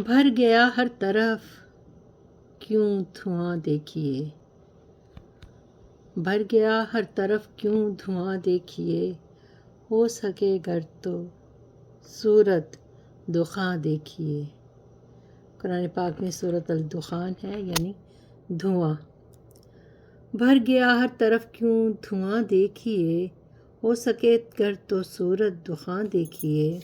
بھر گیا ہر طرف کیوں دھواں دیکھیے، بھر گیا ہر طرف کیوں دھواں دیکھیے، ہو سکے گر تو سورت دخان دیکھیے۔ قرآن پاک میں سورۃ الدخان ہے، یعنی دھواں۔ بھر گیا ہر طرف کیوں دھواں دیکھیے، ہو سکے گر تو سورت دخان دیکھیے۔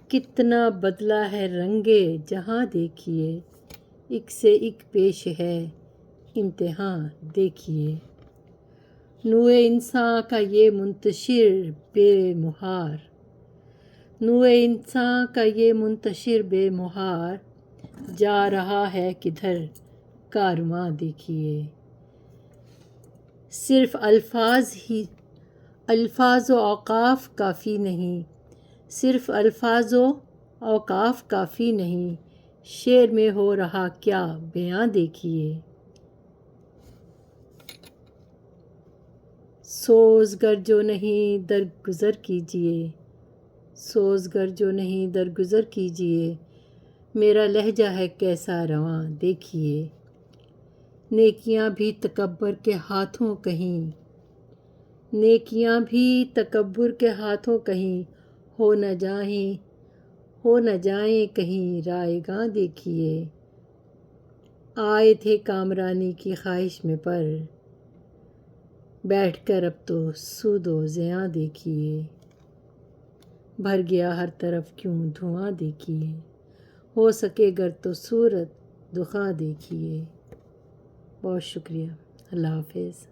کتنا بدلا ہے رنگے جہاں دیکھیے، ایک سے ایک پیش ہے امتحاں دیکھیے۔ نوع انساں کا یہ منتشر بے مہار، نوع انساں کا یہ منتشر بے مہار، جا رہا ہے کدھر کارواں دیکھیے۔ صرف الفاظ و اوقاف کافی نہیں، صرف الفاظ و اوقاف کافی نہیں، شعر میں ہو رہا کیا بیاں دیکھیے۔ سوزگر جو نہیں درگزر کیجیے، سوزگر جو نہیں درگزر کیجیے، میرا لہجہ ہے کیسا رواں دیکھیے۔ نیکیاں بھی تکبر کے ہاتھوں کہیں، نیکیاں بھی تکبر کے ہاتھوں کہیں، ہو نہ جائیں کہیں رائیگاں دیکھیے۔ آئے تھے کامرانی کی خواہش میں پر، بیٹھ کر اب تو سود و زیاں دیکھیے۔ بھر گیا ہر طرف کیوں دھواں دیکھیے، ہو سکے گر تو سورت دخان دیکھیے۔ بہت شکریہ، اللہ حافظ۔